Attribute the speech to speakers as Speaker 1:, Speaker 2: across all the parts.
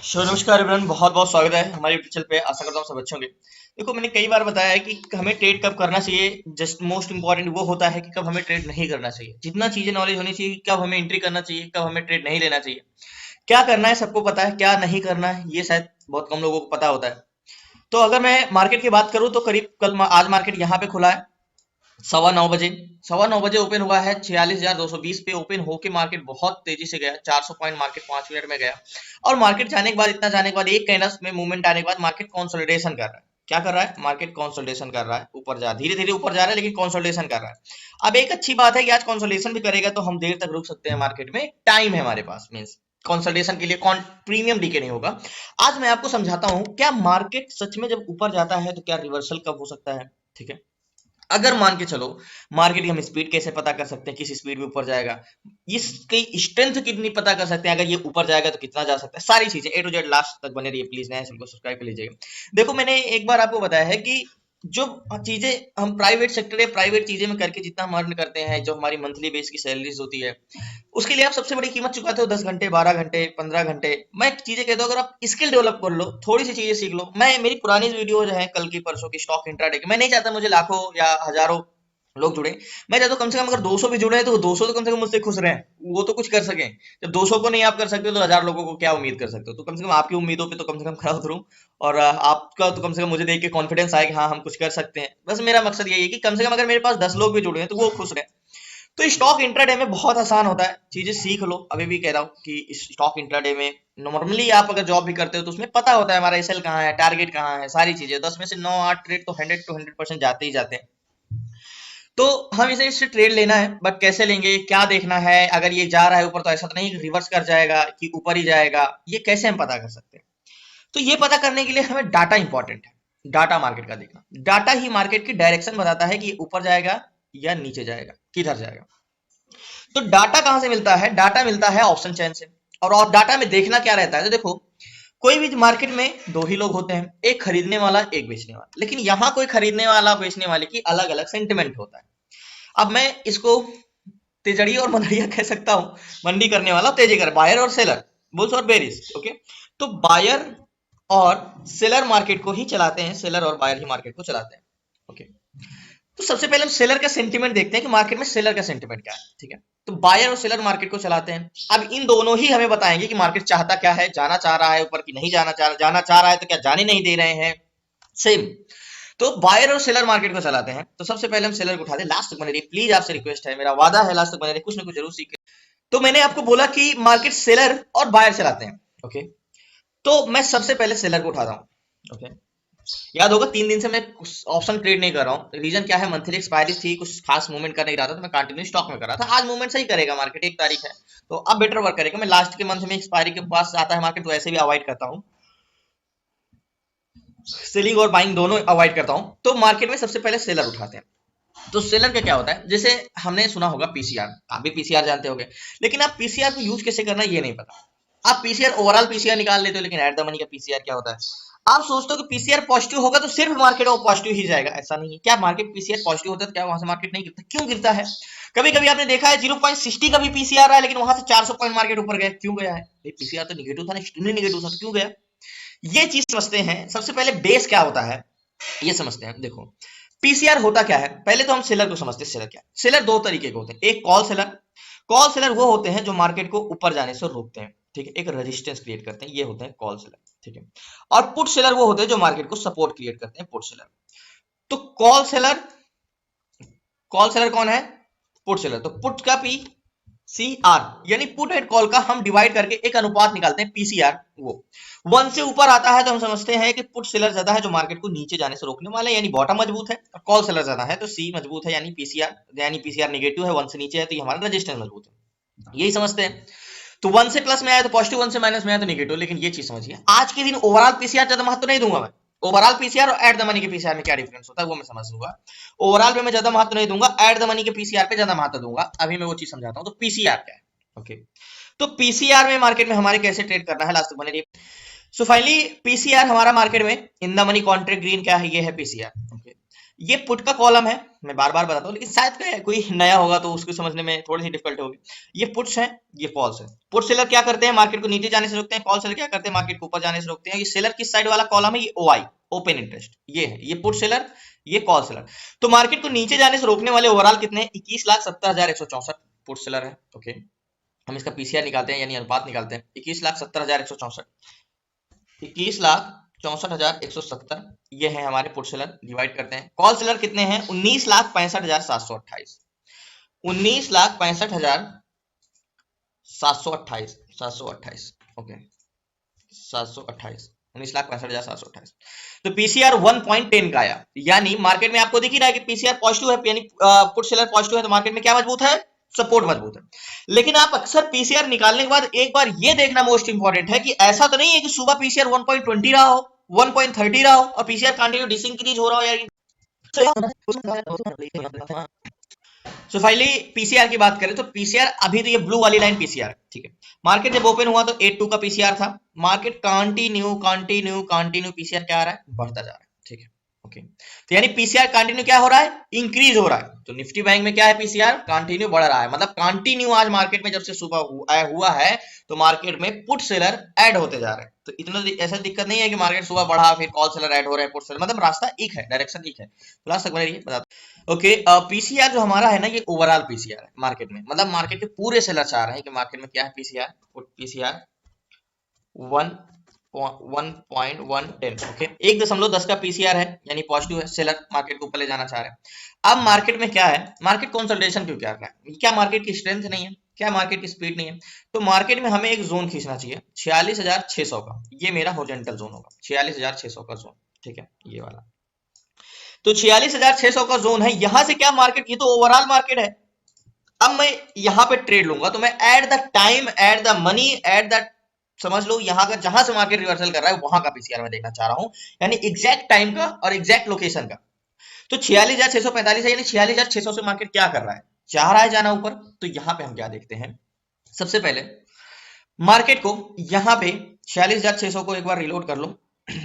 Speaker 1: नमस्कार एवरीवन, बहुत बहुत स्वागत है हमारे यूट्यूब चैनल पे। आशा करता हूँ सब अच्छे होंगे। देखो, मैंने कई बार बताया है कि हमें ट्रेड कब करना चाहिए। जस्ट मोस्ट इंपॉर्टेंट वो होता है कि कब हमें ट्रेड नहीं करना चाहिए। जितना चीजें नॉलेज होनी चाहिए, कब हमें एंट्री करना चाहिए, कब हमें ट्रेड नहीं लेना चाहिए, क्या करना है सबको पता है, क्या नहीं करना है ये शायद बहुत कम लोगों को पता होता है। तो अगर मैं मार्केट की बात करूँ तो करीब आज मार्केट यहाँ पे खुला है 9:15 बजे। 9:15 बजे ओपन हुआ है, 46,220 पे ओपन होके मार्केट बहुत तेजी से गया। 400 पॉइंट मार्केट 5 मिनट में गया। और मार्केट जाने के बाद, इतना जाने के बाद, एक कैंडल्स में मूवमेंट आने के बाद मार्केट कंसोलिडेशन कर रहा है। क्या कर रहा है? मार्केट कंसोलिडेशन कर रहा है, ऊपर जा धीरे धीरे ऊपर जा रहा है, लेकिन कंसोलिडेशन कर रहा है। अब एक अच्छी बात है कि आज कंसोलिडेशन भी करेगा तो हम देर तक रुक सकते हैं मार्केट में, टाइम है हमारे पास। मीन्स कंसोलिडेशन के लिए प्रीमियम डीके नहीं होगा। आज मैं आपको समझाता हूं क्या मार्केट सच में जब ऊपर जाता है तो क्या रिवर्सल कब हो सकता है। ठीक है, अगर मान के चलो मार्केट की हम स्पीड कैसे पता कर सकते हैं, किस स्पीड में ऊपर जाएगा, इसकी स्ट्रेंथ कितनी पता कर सकते हैं, अगर ये ऊपर जाएगा तो कितना जा सकता है, सारी चीजें ए टू जेड लास्ट तक बने रहिए। प्लीज नए चैनल को सब्सक्राइब कर लीजिएगा। देखो, मैंने एक बार आपको बताया है कि जो चीजें हम प्राइवेट सेक्टर या प्राइवेट चीजें में करके जितना हम अर्न करते हैं, जो हमारी मंथली बेस की सैलरीज होती है, उसके लिए आप सबसे बड़ी कीमत चुकाते हो 10 घंटे, 12 घंटे, 15 घंटे। मैं चीजें कहता हूँ, अगर आप स्किल डेवलप कर लो, थोड़ी सी चीजें सीख लो। मैं मेरी पुरानी वीडियो जो है कल की परसों की स्टॉक इंट्राडे की, मैं नहीं चाहता मुझे लाखों या हजारों लोग जुड़े। मैं चाहता हूँ कम से कम अगर 200 भी जुड़े हैं तो 200 तो कम से कम मुझसे खुश रहे, वो तो कुछ कर सके। जब 200 को नहीं आप कर सकते तो 1000 लोगों को क्या उम्मीद कर सकते हो। तो कम से कम आपकी उम्मीदों पे तो कम से कम खरा उतरूं, और आपका तो कम से कम मुझे देख के कॉन्फिडेंस आए कि हाँ हम कुछ कर सकते हैं। बस मेरा मकसद यही है कि कम से कम अगर मेरे पास 10 लोग भी जुड़े हैं तो वो खुश रहे। तो स्टॉक इंट्राडे में बहुत आसान होता है, चीजें सीख लो। अभी भी कह रहा हूँ कि इस स्टॉक इंट्राडे में नॉर्मली आप अगर जॉब भी करते हो तो उसमें पता होता है हमारा एसएल कहाँ है, टारगेट कहाँ है, सारी चीजें। 10 में से 9 8 ट्रेड तो 100 to 100% जाते ही जाते हैं। तो हम इसे इससे ट्रेड लेना है, बट कैसे लेंगे, क्या देखना है। अगर ये जा रहा है ऊपर तो ऐसा तो नहीं रिवर्स कर जाएगा कि ऊपर ही जाएगा, ये कैसे हम पता कर सकते हैं। तो ये पता करने के लिए हमें डाटा इंपॉर्टेंट है। डाटा मार्केट का देखना, डाटा ही मार्केट की डायरेक्शन बताता है कि ये ऊपर जाएगा या नीचे जाएगा, किधर जाएगा। तो डाटा कहां से मिलता है? डाटा मिलता है ऑप्शन चैन से। और डाटा में देखना क्या रहता है, तो देखो, कोई भी मार्केट में दो ही लोग होते हैं, एक खरीदने वाला, एक बेचने वाला। लेकिन यहां कोई खरीदने वाला बेचने वाले की अलग अलग सेंटिमेंट होता है। अब मैं इसको तेजड़ी और मंदड़िया कह सकता हूं। मंडी करने वाला, तेजी कर, बायर और सेलर, बुल्स और बेरिस। ओके, तो बायर और सेलर मार्केट को ही चलाते हैं, सेलर और बायर ही मार्केट को चलाते हैं। ओके, तो सबसे पहले हम सेलर का सेंटीमेंट देखते हैं कि मार्केट में सेलर का सेंटीमेंट क्या है। ठीक है, तो बायर और सेलर मार्केट को चलाते हैं। अब इन दोनों ही हमें बताएंगे कि मार्केट चाहता क्या है, जाना चाह रहा है ऊपर की नहीं जाना चाह रहा है तो क्या जाने नहीं दे रहे हैं। सेम। तो बायर और सेलर मार्केट को चलाते हैं। तो सबसे पहले हम सेलर को उठाते हैं। लास्ट तक बने रहिए प्लीज, आपसे रिक्वेस्ट है, मेरा वादा है, लास्ट तक बने रहिए, कुछ ना कुछ जरूर सीखे। तो मैंने आपको बोला कि मार्केट सेलर और बायर चलाते हैं। ओके, तो मैं सबसे पहले सेलर को उठाता हूँ। ओके, याद होगा 3 दिन से मैं ऑप्शन ट्रेड नहीं कर रहा हूँ। रीजन क्या है? मंथली एक्सपायरी थी, कुछ खास मूवमेंट कर नहीं रहा था, तो मैं कंटिन्यू स्टॉक में कर रहा था। आज मूवमेंट सही करेगा मार्केट, 1 तारीख है तो अब बेटर वर्क करेगा। मैं लास्ट के मंथ में एक्सपायरी के पास आता है मार्केट तो ऐसे भी अवॉइड करता हूँ, सेलिंग और बाइंग दोनों अवॉइड करता हूँ। तो मार्केट में सबसे पहले सेलर उठाते हैं। तो सेलर का क्या होता है? जैसे हमने सुना होगा पीसीआर, आप भी पीसीआर जानते होंगे, लेकिन आप पीसीआर को यूज कैसे करना ये नहीं पता। आप पीसीआर ओवरऑल पीसीआर निकाल लेते हो, लेकिन एट द मनी का पीसीआर क्या होता है? आप सोचते हो कि पीसीआर पॉजिटिव होगा तो सिर्फ मार्केट वो पॉजिटिव ही जाएगा, ऐसा नहीं है। क्या मार्केट पीसीआर पॉजिटिव होता है तो क्या वहां से मार्केट नहीं गिरता? क्यों गिरता है? कभी कभी आपने देखा है 0.60 का भी पीसीआर रहा है, लेकिन वहां से 400 पॉइंट मार्केट ऊपर गया, क्यों गया है? पीसीआर तो निगेटिव था ना, एक्सट्रीमली निगेटिव था, तो क्यों गया? ये चीज समझते हैं। सबसे पहले बेस क्या होता है ये समझते हैं। देखो, पीसीआर होता क्या है, पहले तो हम सेलर को समझते हैं। सेलर क्या है? सेलर दो तरीके के होते हैं। एक कॉल सेलर, कॉल सेलर वो होते हैं जो मार्केट को ऊपर जाने से रोकते हैं। ठीक है, एक रेजिस्टेंस क्रिएट करते हैं, ये होते हैं कॉल सेलर। ठीक है, और पुट सेलर वो होते हैं जो मार्केट को सपोर्ट क्रिएट करते हैं, पुट सेलर। तो कॉल सेलर, कॉल सेलर कौन है? Put seller. तो पुट का पी सी आर यानी पुट एंड कॉल का हम डिवाइड करके एक अनुपात निकालते हैं, पीसीआर। वो 1 से ऊपर आता है तो हम समझते हैं कि पुट सेलर ज्यादा है जो मार्केट को नीचे जाने से रोकने वाला है, यानी बॉटम मजबूत है। और कॉल सेलर ज्यादा है तो सी मजबूत है, यानी पीसीआर निगेटिव है, 1 से नीचे है तो ये हमारा रेजिस्टेंस मजबूत है। यही समझते हैं। तो 1 से प्लस में आया तो पॉजिटिव, 1 से माइनस में आया तो निगेटिव। लेकिन ये चीज समझिए, आज के दिन ओवरऑल पीसीआर ज्यादा महत्व नहीं दूंगा मैं। ओवरऑल पीसीआर और एट द मनी के पीसीआर में क्या डिफरेंस होता है वो मैं समझ लूंगा। ओवरऑल पे मैं ज्यादा महत्व नहीं दूंगा, एट द मनी के पीसीआर पे ज्यादा महत्व दूंगा। अभी मैं वो चीज समझाता हूँ। तो पीसीआर क्या है? ओके, तो पीसीआर में मार्केट में हमारे कैसे ट्रेड करना है, लास्ट तक बने रहिए। सो फाइनली पीसीआर हमारा मार्केट में in the money contract green क्या है, ये है पीसीआर। ओके, ये पुट का कॉलम है, मैं बार बार बताता हूँ, लेकिन शायद कोई नया होगा तो उसको समझने में थोड़ी सी डिफिकल्ट होगी। ये पुट्स है, ये कॉल्स है। पुट सेलर क्या करते हैं, मार्केट को नीचे जाने से रोकते हैं। कॉल सेलर क्या करते हैं, मार्केट को ऊपर जाने से रोकते हैं। ये सेलर किस साइड वाला कॉलम है, ये ओआई, ओपन इंटरेस्ट, ये है, ये पुट सेलर, ये कॉल सेलर। तो मार्केट को नीचे जाने से रोकने वाले ओवरऑल कितने हैं, 21,70,164 पुट सेलर है। ओके, हम इसका पीसीआर निकालते हैं, यानी अनुपात निकालते हैं। 21,70,164, 21,64,170, ये है हमारे पुट सेलर। डिवाइड करते हैं, कॉल सेलर कितने हैं, 19,65,728, 19,65,728, 728, ओके, 728, 19,65,728। तो पीसीआर 1.10 का आया, यानी मार्केट में आपको दिख ही रहा है कि पीसीआर पॉजिटिव है, यानी पुट सेलर पॉजिटिव है, तो मार्केट में क्या मजबूत है, सपोर्ट मजबूत है। लेकिन आप अक्सर पीसीआर निकालने के बाद एक बार ये देखना मोस्ट इंपॉर्टेंट है कि ऐसा तो नहीं है कि सुबह पीसीआर 1.20 रहा हो, 1.30 रहा हो और पीसीआर कंटिन्यू डिसइंक्रीज हो रहा हो, यार। सो फाइनली पीसीआर की बात करें तो पीसीआर अभी तो ये ब्लू वाली लाइन पीसीआर, ठीक है। मार्केट जब ओपन हुआ तो 82 का पीसीआर था। Market continue continue continue PCR क्या आ रहा है, बढ़ता जा रहा है, ठीक है। ओके, तो यानी पीसीआर कंटिन्यू क्या हो रहा है, इंक्रीज हो रहा है। तो निफ्टी बैंक में क्या है, पीसीआर कंटिन्यू बढ़ रहा है, मतलब कंटिन्यू आज मार्केट में जब से सुबह हुआ है तो मार्केट में पुट सेलर ऐड होते जा रहे हैं। तो इतना ऐसा दिक्कत नहीं है कि मार्केट सुबह बढ़ा फिर कॉल सेलर ऐड हो रहे हैं, पुट सेलर, मतलब रास्ता एक है, डायरेक्शन एक है। लास्ट तक बने रहिए, बताते। ओके, पीसीआर जो हमारा है ना, ये ओवरऑल पीसीआर है मार्केट में, मतलब मार्केट के पूरे सेलर चाह रहे हैं कि मार्केट में क्या है, पीसीआर, पीसीआर 1.10, ओके, 1.10 का पीसीआर है, यानी पॉजिटिव है, सेलर मार्केट को ऊपर ले जाना चाह रहे हैं। अब मार्केट में क्या है, मार्केट कंसोलिडेशन क्यों कर रहा है, क्या मार्केट की स्ट्रेंथ नहीं है, क्या मार्केट की स्पीड नहीं है। तो मार्केट में हमें एक जोन खींचना चाहिए 46,600 का, ये मेरा हॉरिजॉन्टल जोन होगा, 46,600 का जोन, ठीक है, ये वाला। तो 46,600 का जोन है, यहां से क्या मार्केट, ये तो ओवरऑल मार्केट है। अब मैं यहां पे ट्रेड लूंगा तो मैं at the time, at the money, at the, समझ लो यहां का जहां से मार्केट रिवर्सल कर रहा है वहां का पीसीआर मैं देखना चाह रहा हूं, यानी एग्जैक्ट टाइम का और एग्जैक्ट लोकेशन का। तो 46,645 है, यानी 46,600 से मार्केट क्या कर रहा है, चाह रहा है जाना ऊपर। तो यहां पे हम क्या देखते हैं, सबसे पहले मार्केट को यहां पे 46,600 को एक बार रिलोड कर लो।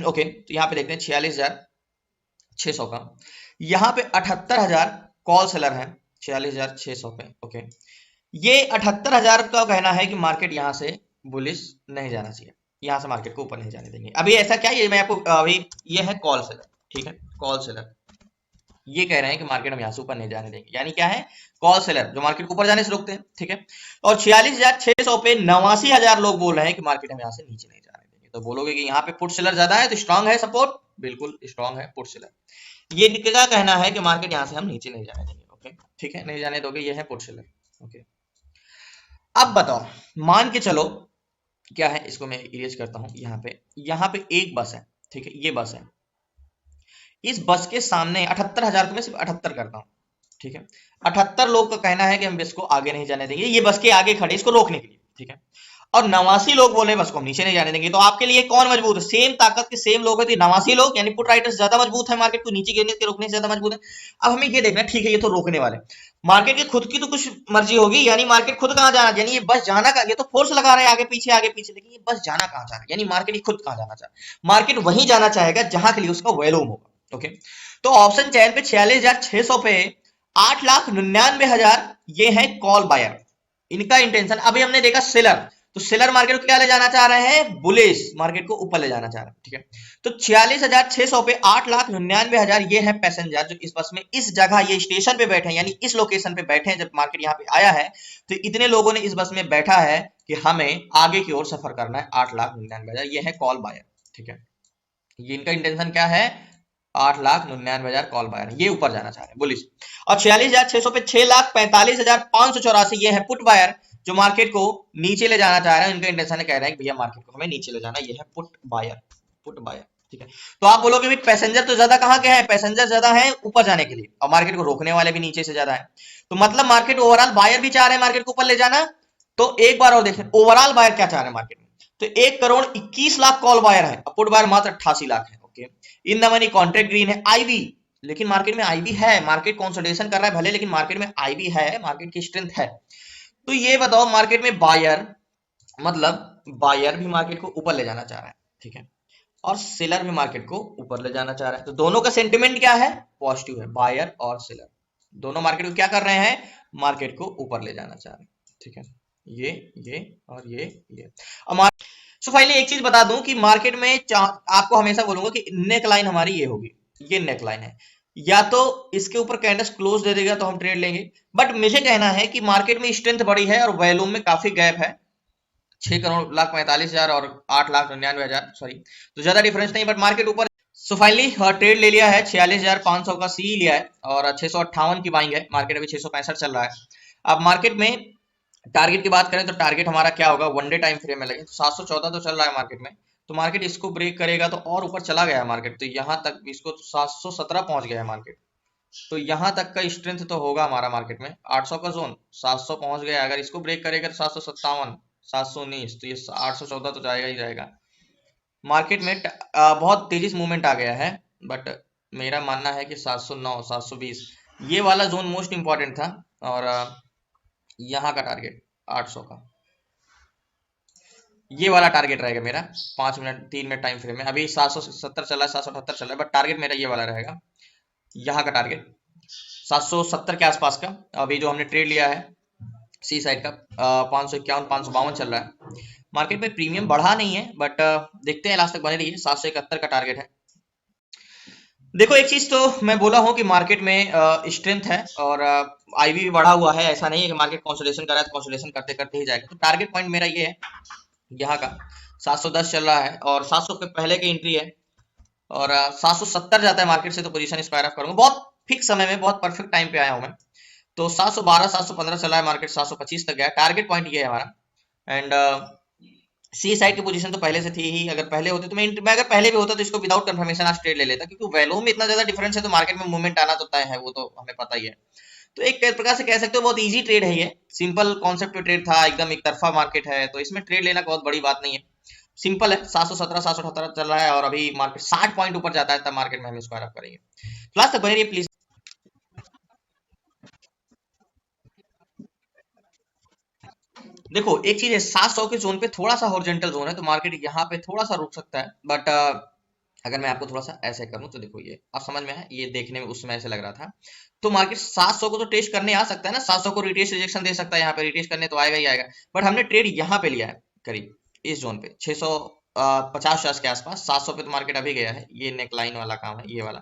Speaker 1: ओके, तो यहां पे देखते हैं 46,600 का, यहां पे 78,000 कॉल सेलर है 46,600 पे। ओके, ये 78,000 का कहना है कि मार्केट यहां से बुलिश नहीं जाना चाहिए, यहां से मार्केट को ऊपर नहीं जाने देंगे। अभी ऐसा क्या, ये मैं आपको अभी, ये है कॉल सेलर, ठीक है, कॉल सेलर ये कह रहे हैं कि मार्केट हम यहां से ऊपर नहीं जाने देंगे, यानी क्या है, कॉल सेलर जो मार्केट को ऊपर जाने से रोकते हैं, ठीक है। और 46,600 पे 89,000 लोग बोल रहे हैं कि मार्केट हम यहां से नीचे नहीं जाने देंगे। तो बोलोगे कि यहाँ पे पुट सेलर ज्यादा है तो स्ट्रांग है सपोर्ट, बिल्कुल स्ट्रांग है पुट सेलर। ये क्या कहना है कि मार्केट यहां से हम नीचे नहीं जाने देंगे, ओके, ठीक है, नहीं जाने दोगे, ये है पुट सेलर। ओके, अब बताओ, मान के चलो क्या है, इसको मैं इरेज करता हूं, यहाँ पे एक बस है, ठीक है, ये बस है, इस बस के सामने 78,000 को मैं सिर्फ 78 करता हूं, ठीक है। 78 लोग का कहना है कि हम बस को आगे नहीं जाने देंगे, ये बस के आगे खड़े इसको रोकने के लिए, ठीक है। और 89 लोग बोले बस को हम नीचे नहीं जाने देंगे। तो आपके लिए कौन मजबूत है, सेम ताकत के सेम लोग है, तो 89 लोग यानी पुट राइटर्स ज्यादा मजबूत है, मार्केट को नीचे गिरने के रोकने से ज्यादा मजबूत है। अब हमें ये देखना, ठीक है, ये तो रोकने वाले, मार्केट की खुद की तो कुछ मर्जी होगी, यानी मार्केट खुद कहां जाना, यानी ये बस जाना का, ये तो फोर्स लगा रहे हैं आगे पीछे, लेकिन ये बस जाना कहां चाह रहा है, यानी मार्केट खुद कहां जाना चाह रहा है, मार्केट वहीं जाना चाहेगा जहां के लिए उसका वैल्यूम होगा। ओके, तो ऑप्शन चैन पे 46,600 पे 8,99,000 ये है कॉल बायर, इनका इंटेंशन। अभी हमने देखा सेलर, तो सेलर मार्केट को क्या ले जाना चाह रहे हैं, बुलिश, मार्केट को ऊपर ले जाना चाह रहे हैं, ठीक है। तो 46,600 पे 8,99,000 ये है पैसेंजर जो इस बस में इस जगह ये स्टेशन पे बैठे हैं, यानी इस लोकेशन पे बैठे हैं। जब मार्केट यहाँ पे आया है तो इतने लोगों ने इस बस में बैठा है कि हमें आगे की ओर सफर करना है, 8,99,000 ये है कॉल बायर, ठीक है। ये इनका इंटेंशन क्या है, 8,99,000 कॉल बायर, ये ऊपर जाना चाह रहे हैं बुलिश। और 46,600 पे 6,45,584 ये है पुट बायर जो मार्केट को नीचे ले जाना चाह रहे हैं, इनका इंटेंशन कह रहे हैं कि भैया मार्केट को हमें नीचे ले जाना, ये है पुट बायर, पुट बायर, ठीक है। तो आप बोलोगे भाई पैसेंजर तो ज्यादा कहां के हैं, पैसेंजर ज्यादा है ऊपर जाने के लिए और मार्केट को रोकने वाले भी नीचे से ज्यादा है। तो मतलब मार्केट ओवरऑल बायर भी चाह रहे हैं मार्केट को ऊपर ले जाना। तो एक बार और देखें ओवरऑल बायर क्या चाह रहे हैं मार्केट में, तो 1,21,00,000 कॉल बायर है, पुट बायर मात्र 88 लाख है। Okay, in the money contract green है आईवी, लेकिन मार्केट में आईवी है, मार्केट कंसोलिडेशन कर रहा है भले, लेकिन मार्केट में आईवी है, मार्केट की स्ट्रेंथ है। तो ये बताओ मार्केट में बायर, मतलब बायर भी मार्केट को ऊपर ले जाना चाह रहा है, ठीक है। और सेलर भी मार्केट को ऊपर ले जाना चाह रहा है। तो दोनों का सेंटिमेंट क्या है? पॉजिटिव है। बायर और सेलर दोनों मार्केट को क्या कर रहे हैं? मार्केट को ऊपर ले जाना चाह रहे हैं। ठीक है, ये और ये। अब सो फाइनली एक चीज बता दूं कि मार्केट में आपको हमेशा बोलूंगा कि नेक लाइन हमारी ये होगी, ये नेक लाइन है। या तो इसके ऊपर कैंडल्स क्लोज दे देगा तो हम ट्रेड लेंगे, बट मुझे कहना है कि मार्केट में स्ट्रेंथ बड़ी है और वॉल्यूम में काफी गैप है, 6,45,00,000 और 8,99,000, सॉरी, तो ज्यादा डिफरेंस नहीं, बट मार्केट ऊपर। सो फाइनली ट्रेड ले लिया है, 46,500 का सी लिया है और 658 की बाइंग है। मार्केट अभी 665 चल रहा है। अब मार्केट में टारगेट की बात करें तो टारगेट हमारा क्या होगा? वन डे टाइम फ्रेम में लगे 714 तो चल रहा है मार्केट में, तो मार्केट इसको ब्रेक करेगा तो और ऊपर चला गया है मार्केट, तो यहाँ तक इसको 717 पहुंच गया है मार्केट, तो यहाँ तक का स्ट्रेंथ तो होगा हमारा मार्केट में। 800 का जोन 700 पहुंच गया, अगर इसको ब्रेक करेगा तो 757, 719, तो ये 814 तो जाएगा ही जाएगा। मार्केट में बहुत तेजी से मूवमेंट आ गया है, बट मेरा मानना है कि 709, 720 ये वाला जोन मोस्ट इंपॉर्टेंट था, और यहाँ का टारगेट 800 का, ये वाला टारगेट रहेगा मेरा 5 मिनट 3 मिनट टाइम फ्रेम में। अभी 770 चल रहा है, 778 चल रहा है, बट टारगेट मेरा ये वाला रहेगा, यहाँ का टारगेट 770 के आसपास का। अभी जो हमने ट्रेड लिया है सी साइड का 551 552 चल रहा है। मार्केट में प्रीमियम बढ़ा नहीं है, बट देखते हैं लास्ट तक बने रही है। 771 का टारगेट है। देखो एक चीज तो मैं बोला हूं कि मार्केट में स्ट्रेंथ है और आईवी भी बढ़ा हुआ है, ऐसा नहीं है कि मार्केट कंसोलिडेशन कर रहा है तो कंसोलिडेशन करते करते ही जाएगा। तो टारगेट पॉइंट मेरा ये है, यहाँ का 710 चल रहा है और 700 पे पहले की एंट्री है, और 770 जाता है मार्केट से तो पोजीशन स्क्वायर ऑफ करूंगा। बहुत फिक्स समय में, बहुत परफेक्ट टाइम पे आया हूं मैं, तो 712 715 चला है मार्केट, 725 तक गया। टारगेट पॉइंट ये है हमारा। एंड सी साइड की पोजीशन तो पहले से थी ही, अगर पहले होते तो मैं अगर पहले भी होता तो इसको विदाउट कंफर्मेशन आज ट्रेड ले लेता, क्योंकि वैल्यू में इतना ज्यादा डिफरेंस है तो मार्केट में मूवमेंट आना तो तय है, वो तो हमें पता ही है। तो एक प्रकार से कह सकते हो बहुत इजी ट्रेड है ये, सिंपल कॉन्सेप्ट पे ट्रेड था, एकदम एक तरफा मार्केट है, तो इसमें ट्रेड लेना बहुत बड़ी बात नहीं है, सिंपल है। 717 778 चल रहा है और अभी मार्केट 60 पॉइंट ऊपर जाता है तब मार्केट में हम स्क्वायर अप करेंगे। क्लास तक बने रहिए प्लीज। देखो एक चीज है, 700 के जोन पे थोड़ा सा हॉरिजॉन्टल जोन है, तो मार्केट यहाँ पे थोड़ा सा रुक सकता है, बट अगर मैं आपको थोड़ा सा ऐसे करूं तो देखो ये आप समझ में है, ये देखने में उस समय ऐसे लग रहा था, तो मार्केट 700 को तो टेस्ट करने आ सकता है ना, 700 को रिटेस्ट रिजेक्शन दे सकता है, यहाँ पे रिटेस्ट करने तो आएगा ही आएगा, बट हमने ट्रेड यहाँ पे लिया है करीब इस जोन पे 650 के आसपास। 700 पे तो मार्केट अभी गया है, ये नेक लाइन वाला काम है ये वाला,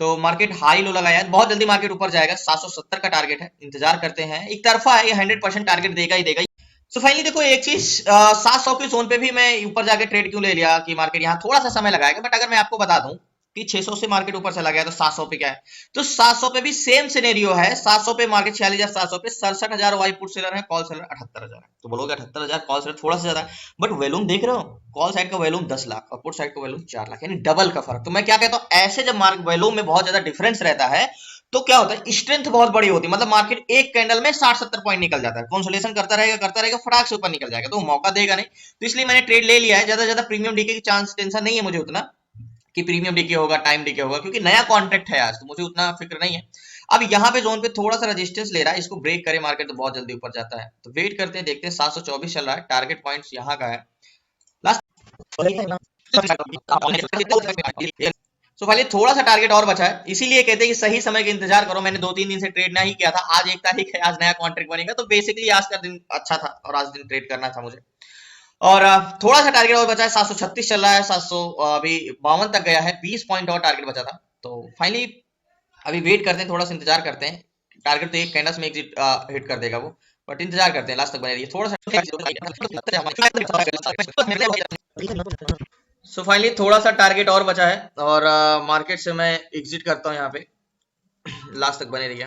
Speaker 1: तो मार्केट हाई लो लगाया है, बहुत जल्दी मार्केट ऊपर जाएगा। 770 का टारगेट है, इंतजार करते हैं, एक तरफा है ये, 100% टारगेट देगा ही देगा। सो फाइनली देखो एक चीज, 700 के जोन पे भी मैं ऊपर जाके ट्रेड क्यों ले लिया कि मार्केट यहाँ थोड़ा सा समय लगाएगा, बट अगर मैं आपको बता दूं कि 600 से मार्केट ऊपर चला गया तो 700 पे क्या है, तो 700 पे भी सेम सिनेरियो है। 700 पे मार्केट 46,700 पे 67,000 वाई पुट सेलर है, कॉल सेलर 78,000 है, तो बोलोगे 78,000 कॉल सेलर थोड़ा सा ज्यादा है, बट वैल्यूम देख रहे हो, कॉल साइड का वैल्यूम 10 लाख और पुट साइड का वैल्यूम 4 लाख, यानी डबल का फर्क। तो मैं क्या कहता हूँ, ऐसे जब मार्केट वैल्यूम में बहुत ज्यादा डिफरेंस रहता है तो क्या होता है, स्ट्रेंथ बहुत बड़ी होती है, मतलब मार्केट एक कैंडल में 60-70 पॉइंट निकल जाता है, कंसोलिडेशन करता रहेगा फटाक से ऊपर निकल जाएगा, तो मौका देगा नहीं, तो इसलिए मैंने ट्रेड ले लिया है। ज्यादा ज्यादा प्रीमियम डीके की चांस टेंशन नहीं है मुझे उतना कि प्रीमियम डीके होगा, टाइम डीके होगा, क्योंकि नया कॉन्ट्रैक्ट है आज, तो मुझे उतना फिक्र नहीं है। अब यहाँ पे जोन पे थोड़ा सा रेजिस्टेंस ले रहा है, इसको ब्रेक करे मार्केट तो बहुत जल्दी ऊपर जाता है, तो वेट करते हैं, देखते हैं। 724 चल रहा है, टारगेट पॉइंट यहाँ का है लास्ट। सो फाइनली थोड़ा सा टारगेट और बचा है, इसीलिए कहते हैं कि सही समय का इंतजार करो। मैंने 2-3 दिन से ट्रेड नहीं किया था, आज 1 तारीख है, आज नया कॉन्ट्रैक्ट बनेगा, तो बेसिकली आज का दिन अच्छा था और आज दिन ट्रेड करना था मुझे। और थोड़ा सा टारगेट और बचा है, 736 चल रहा है, 700 अभी 52 तक गया है, 20 पॉइंट और टारगेट बचा था, तो फाइनली अभी वेट करते हैं, थोड़ा सा इंतजार करते हैं। टारगेट तो एक कैंडल्स में एग्जिट हिट कर देगा वो, बट इंतजार करते हैं, लास्ट तक बने रहिए थोड़ा सा। सो फाइनली थोड़ा सा टारगेट और बचा है और मार्केट से मैं एग्जिट करता हूँ यहाँ पे, लास्ट तक बने रहिए।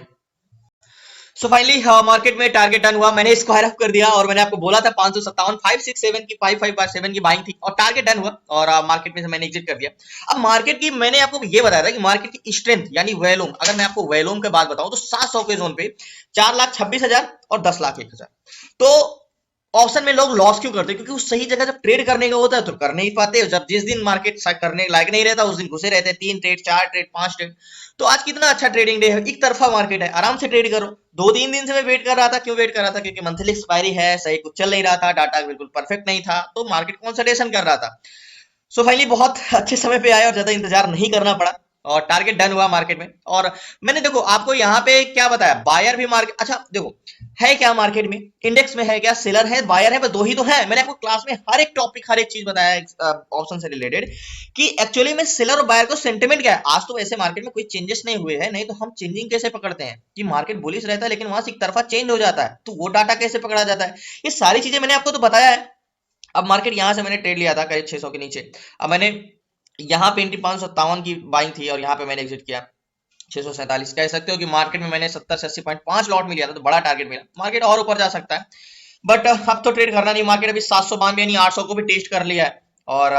Speaker 1: सो फाइनली मार्केट में टारगेट डन हुआ, मैंने स्क्वायर अप कर दिया और मैंने आपको बोला था 557 567 की 5557 की बाइंग थी और टारगेट डन हुआ और मार्केट में से मैंने एग्जिट कर दिया। अब मार्केट की मैंने आपको ये बताया था कि मार्केट की स्ट्रेंथ यानी वैल्यूम, अगर मैं आपको वैल्यूम के बात बताऊं तो 700 के जोन पे 4,26,000 और 10,01,000, तो ऑप्शन में लोग लॉस क्यों करते हैं, क्योंकि उस सही जगह जब ट्रेड करने का होता है तो कर नहीं पाते, जब जिस दिन मार्केट करने लायक नहीं रहता उस दिन घुसे रहते हैं, 3 ट्रेड 4 ट्रेड 5 ट्रेड। तो आज कितना अच्छा ट्रेडिंग डे है, एक तरफा मार्केट है, आराम से ट्रेड करो। 2-3 दिन से मैं वेट कर रहा था, क्यों वेट कर रहा था, क्योंकि मंथली एक्सपायरी है, सही कुछ चल नहीं रहा था, डाटा बिल्कुल परफेक्ट नहीं था, तो मार्केट कंसोलिडेशन कर रहा था। सो फाइनली बहुत अच्छे समय पे आया और ज्यादा इंतजार नहीं करना पड़ा और टारगेट डन हुआ मार्केट में। और मैंने देखो आपको यहाँ पे क्या बताया, बायर भी मार्केट, अच्छा देखो है क्या मार्केट में, इंडेक्स में है क्या, सेलर है बायर है, बस दो ही तो है। मैंने आपको क्लास में हर एक टॉपिक हर एक चीज बताया ऑप्शन से रिलेटेड कि एक्चुअली में सेलर और बायर को सेंटिमेंट क्या है। आज तो वैसे मार्केट में कोई चेंजेस नहीं हुए हैं, नहीं तो हम चेंजिंग कैसे पकड़ते हैं कि मार्केट बुलिश रहता है लेकिन वहां से एक तरफा चेंज हो जाता है, तो वो डाटा कैसे पकड़ा जाता है, ये सारी चीजें मैंने आपको तो बताया है। अब मार्केट यहां से मैंने ट्रेड लिया था करीब 600 के नीचे, अब मैंने यहाँ पे 557 की बाइंग थी और यहाँ पे मैंने एग्जिट किया 647। कह सकते हो कि मार्केट में मैंने 70 से 80.5 लॉट में लिया था, तो बड़ा टारगेट मिला। मार्केट और ऊपर जा सकता है बट अब तो ट्रेड करना नहीं, मार्केट अभी 792 यानी 800 को भी टेस्ट कर लिया है। और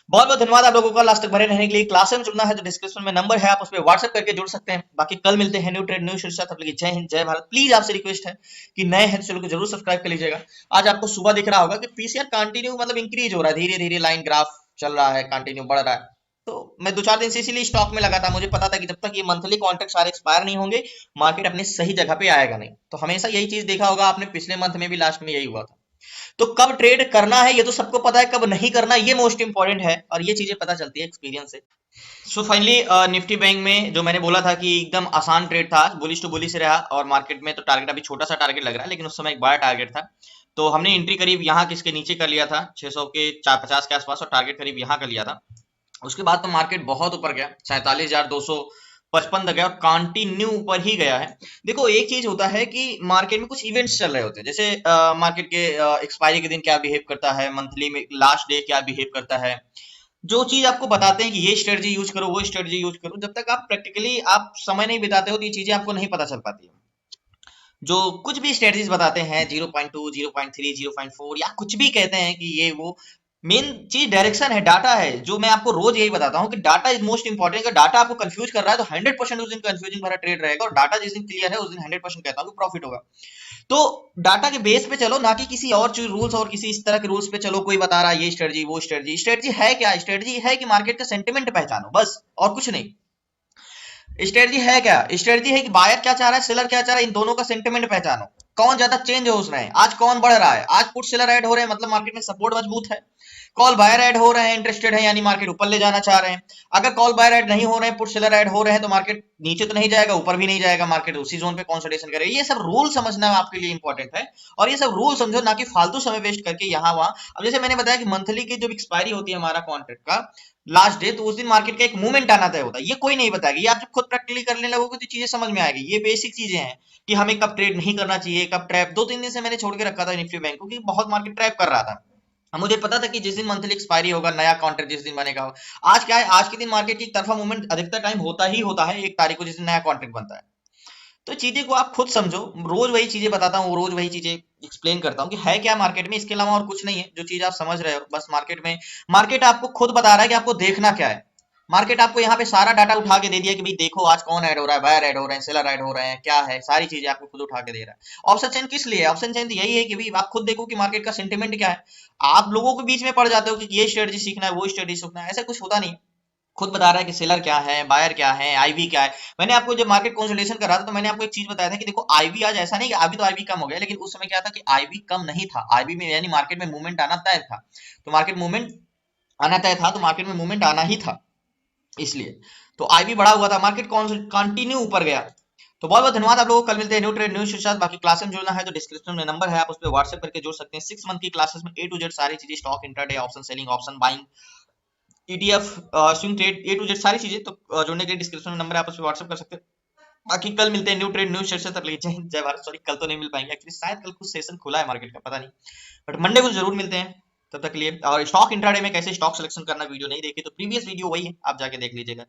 Speaker 1: बहुत बहुत धन्यवाद आप लोगों का लास्ट तक भरे रहने के लिए। क्लास में जुड़ना है तो डिस्क्रिप्शन में नंबर है, आप उस पर व्हाट्सएप करके जुड़ सकते हैं। बाकी कल मिलते हैं न्यू ट्रेड न्यू शीर्षक, तब तक के लिए जय हिंद जय भारत। प्लीज आपसे रिक्वेस्ट है कि नए हैं तो चैनल को जरूर सब्सक्राइब कर लीजिएगा। आज आपको सुबह दिख रहा होगा कि पीसीआर कंटिन्यू मतलब इंक्रीज हो रहा है, धीरे धीरे लाइन ग्राफ चल रहा है, कंटिन्यू बढ़ रहा है। तो मैं 2-4 दिन से इसीलिए स्टॉक में लगा था, मुझे पता था कि जब तक ये मंथली कॉन्ट्रैक्ट सारे एक्सपायर नहीं होंगे मार्केट अपनी सही जगह पे आएगा नहीं। तो हमेशा यही चीज देखा होगा आपने, पिछले मंथ में भी लास्ट में यही हुआ था। तो कब ट्रेड करना है ये तो सबको पता है, कब नहीं करना ये मोस्ट इंपॉर्टेंट है, और ये चीजें पता चलती है एक्सपीरियंस से। सो फाइनली निफ्टी बैंक में जो मैंने बोला था कि एकदम आसान ट्रेड था, बुलिश टू बुलिश रहा, और मार्केट में तो टारगेट अभी छोटा सा टारगेट लग रहा है लेकिन उस समय एक बड़ा टारगेट था। तो हमने एंट्री करीब यहाँ किसके नीचे कर लिया था 600 के 450 के आसपास, और टारगेट करीब यहाँ कर लिया था। उसके बाद तो मार्केट बहुत ऊपर गया, 47,255 तक गया और कंटिन्यू ऊपर ही गया है। देखो एक चीज होता है कि मार्केट में कुछ इवेंट्स चल रहे होते हैं, जैसे मार्केट के एक्सपायरी के दिन क्या बिहेव करता है, मंथली में लास्ट डे क्या बिहेव करता है। जो चीज आपको बताते हैं कि ये स्ट्रेटजी यूज करो वो स्ट्रेटजी यूज करो, जब तक आप प्रैक्टिकली आप समय नहीं बिताते हो तो ये चीजें आपको नहीं पता चल पाती है। जो कुछ भी स्ट्रेटजीज बताते हैं 0.2 0.3 0.4 या कुछ भी कहते हैं कि ये वो, मेन चीज डायरेक्शन है, डाटा है। जो मैं आपको रोज यही बताता हूँ कि डाटा इज मोस्ट इंपॉर्टेंट। अगर डाटा आपको कंफ्यूज कर रहा है तो 100% उस दिन कंफ्यूजन भरा ट्रेड रहेगा, और डाटा जिस दिन क्लियर है उस दिन 100% कहता हूँ कि प्रॉफिट होगा। तो डाटा के बेस पे चलो, ना कि किसी और रूल्स और किसी इस तरह के रूल्स पे चलो, कोई बता रहा है ये स्ट्रेटजी वो स्ट्रेटजी। स्ट्रेटजी है क्या, स्ट्रेटजी है कि मार्केट का सेंटिमेंट पहचानो बस, और कुछ नहीं। स्ट्रेटजी है क्या, स्ट्रेटजी है कि बायर क्या चाह रहा है सेलर क्या चाह रहा है, इन दोनों का सेंटिमेंट पहचानो। कौन ज्यादा चेंज हो रहे हैं, आज कौन बढ़ रहा है, आज पुट सेलर ऐड हो रहे हैं मतलब मार्केट में सपोर्ट मजबूत है। कॉल बायर ऐड हो रहे हैं इंटरेस्टेड है यानी मार्केट ऊपर ले जाना चाह रहे हैं। अगर कॉल बायर ऐड नहीं हो रहे हैं, पुट सेलर ऐड हो रहे हैं, तो मार्केट नीचे तो नहीं जाएगा ऊपर भी नहीं जाएगा, मार्केट उसी जोन पे कंसोलिडेशन करेगा। ये सब रूल समझना आपके लिए इंपॉर्टेंट है, और ये सब रूल समझो, ना कि फालतू समय वेस्ट करके यहाँ वहां। अब जैसे मैंने बताया कि मंथली की जब एक्सपायरी होती है हमारा कॉन्ट्रैक्ट का लास्ट डे, तो उस दिन मार्केट का एक मूवमेंट आना तय होता है। ये कोई नहीं बताएगा, ये आप जब खुद प्रैक्टिकली करने लगोगे तो चीजें समझ में आएगी। ये बेसिक चीजें हैं कि हमें कब ट्रेड नहीं करना चाहिए, कब ट्रैप। 2-3 दिन से मैंने छोड़ के रखा था निफ्टी बैंक को, क्योंकि बहुत मार्केट ट्रैप कर रहा था। मुझे पता था कि जिस दिन मंथली एक्सपायरी होगा नया कॉन्ट्रैक्ट जिस दिन बनेगा, आज क्या है, आज के दिन मार्केट की तरफा मूवमेंट अधिकतर टाइम होता ही होता है 1 तारीख को जिस दिन नया कॉन्ट्रैक्ट बनता है। तो चीजें को आप खुद समझो, रोज वही चीजें बताता हूँ, रोज वही चीजें एक्सप्लेन करता हूँ कि है क्या मार्केट में, इसके अलावा और कुछ नहीं है। जो चीज आप समझ रहे हो बस मार्केट में, मार्केट आपको खुद बता रहा है कि आपको देखना क्या है। मार्केट आपको यहाँ पे सारा डाटा उठा के दे दिया कि भाई देखो आज कौन ऐड हो रहा है, बायर ऐड हो रहे हैं, सेलर ऐड हो रहे हैं, क्या है, सारी चीजें आपको खुद उठा के दे रहा है। ऑप्शन चेन किस लिए, ऑप्शन चेन तो यही है कि भाई आप खुद देखो कि मार्केट का सेंटिमेंट क्या है। आप लोगों के बीच में पड़ जाते हो कि ये स्ट्रेटजी सीखना है वो स्ट्रेटजी सीखना है, ऐसा कुछ होता नहीं। खुद बता रहा है कि सेलर क्या है, बायर क्या है, आईवी क्या है। मैंने आपको जब मार्केट कंसोलिडेशन कर रहा था तो मैंने आपको एक चीज बताया था कि देखो आईवी आज ऐसा नहीं कि अभी तो आईवी कम हो गया, लेकिन उस समय क्या था कि आईवी कम नहीं था, आईवी में यानी मार्केट में मूवमेंट आना तय था। तो मार्केट मूवमेंट आना तय था, तो मार्केट में मूवमेंट आना ही था, इसलिए तो आईवी बढ़ा हुआ था, मार्केट कंटिन्यू ऊपर गया। तो बहुत बहुत धन्यवाद आप लोगों को, कल मिलते हैं न्यू ट्रेड न्यू शीर्षक। बाकी क्लास में जुड़ना है तो डिस्क्रिप्शन में नंबर है, आप उस पर व्हाट्सएप करके जुड़ सकते हैं। 6 मंथ की क्लासेस में ए टू जेड सारी चीजें, stock intraday, option selling, option buying, ETF, swing trade, A to Z सारी चीजें। तो जुड़ने के लिए डिस्क्रिप्शन में नंबर है, आप उस पर व्हाट्सएप कर सकते हैं। बाकी कल मिलते हैं न्यू ट्रेड न्यू शीर्षक, तक जय हिंद जय भारत। सॉरी कल तो नहीं मिल पाएंगे एक्चुअली, शायद कल कुछ सेशन खुला है मार्केट का पता नहीं, बट मंडे को जरूर मिलते हैं। तब तक के लिए, और स्टॉक इंट्राडे में कैसे स्टॉक सिलेक्शन करना वीडियो नहीं देखी तो प्रीवियस वीडियो वही है, आप जाके देख लीजिएगा।